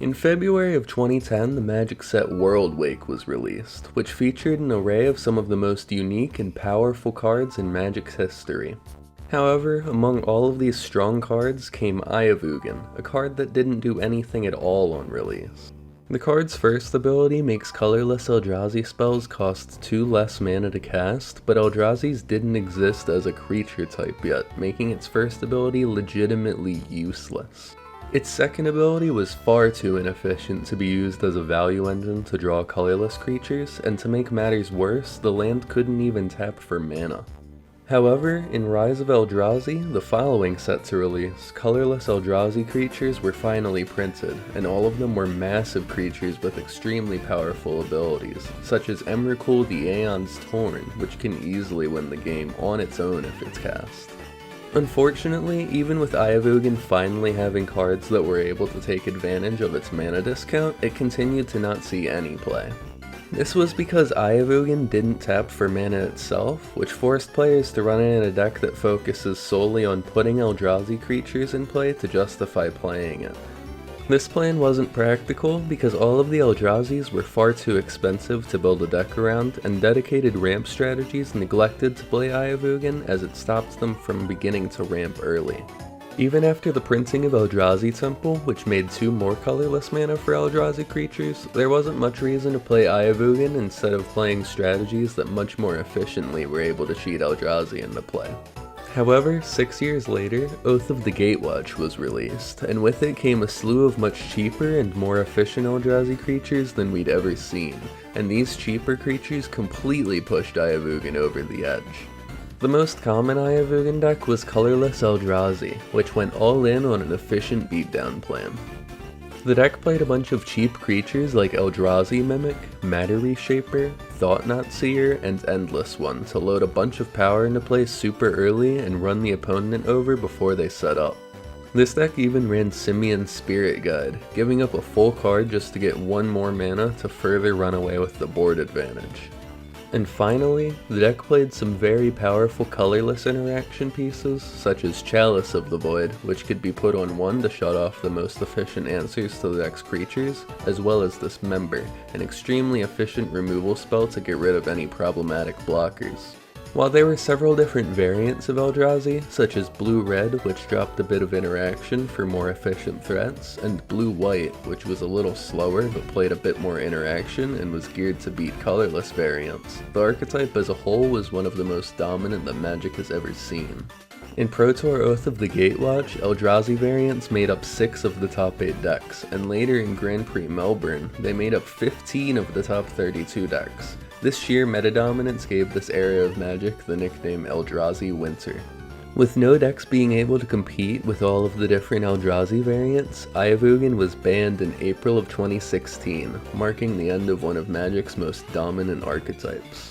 In February of 2010, the Magic set World Wake was released, which featured an array of some of the most unique and powerful cards in Magic's history. However, among all of these strong cards came Ayavugan, a card that didn't do anything at all on release. The card's first ability makes colorless Eldrazi spells cost 2 less mana to cast, but Eldrazi's didn't exist as a creature type yet, making its first ability legitimately useless. Its second ability was far too inefficient to be used as a value engine to draw colorless creatures, and to make matters worse, the land couldn't even tap for mana. However, in Rise of Eldrazi, the following set to release, colorless Eldrazi creatures were finally printed, and all of them were massive creatures with extremely powerful abilities, such as Emrakul the Aeon's Torn, which can easily win the game on its own if it's cast. Unfortunately, even with Ayavugan finally having cards that were able to take advantage of its mana discount, it continued to not see any play. This was because Ayavugan didn't tap for mana itself, which forced players to run it in a deck that focuses solely on putting Eldrazi creatures in play to justify playing it. This plan wasn't practical because all of the Eldrazi's were far too expensive to build a deck around, and dedicated ramp strategies neglected to play Ayavugan as it stopped them from beginning to ramp early. Even after the printing of Eldrazi Temple, which made 2 more colorless mana for Eldrazi creatures, there wasn't much reason to play Ayavugan instead of playing strategies that much more efficiently were able to cheat Eldrazi into play. However, 6 years later, Oath of the Gatewatch was released, and with it came a slew of much cheaper and more efficient Eldrazi creatures than we'd ever seen, and these cheaper creatures completely pushed Ayavugan over the edge. The most common Ayavugan deck was colorless Eldrazi, which went all in on an efficient beatdown plan. The deck played a bunch of cheap creatures like Eldrazi Mimic, Matter Reshaper, Thought-Knot Seer, and Endless One to load a bunch of power into play super early and run the opponent over before they set up. This deck even ran Simian Spirit Guide, giving up a full card just to get 1 more mana to further run away with the board advantage. And finally, the deck played some very powerful colorless interaction pieces, such as Chalice of the Void, which could be put on 1 to shut off the most efficient answers to the deck's creatures, as well as Dismember, an extremely efficient removal spell to get rid of any problematic blockers. While there were several different variants of Eldrazi, such as Blue-Red, which dropped a bit of interaction for more efficient threats, and Blue-White, which was a little slower but played a bit more interaction and was geared to beat colorless variants, the archetype as a whole was one of the most dominant that Magic has ever seen. In Pro Tour Oath of the Gatewatch, Eldrazi variants made up 6 of the top 8 decks, and later in Grand Prix Melbourne, they made up 15 of the top 32 decks. This sheer meta-dominance gave this era of Magic the nickname Eldrazi Winter. With no decks being able to compete with all of the different Eldrazi variants, Ayavugan was banned in April of 2016, marking the end of one of Magic's most dominant archetypes.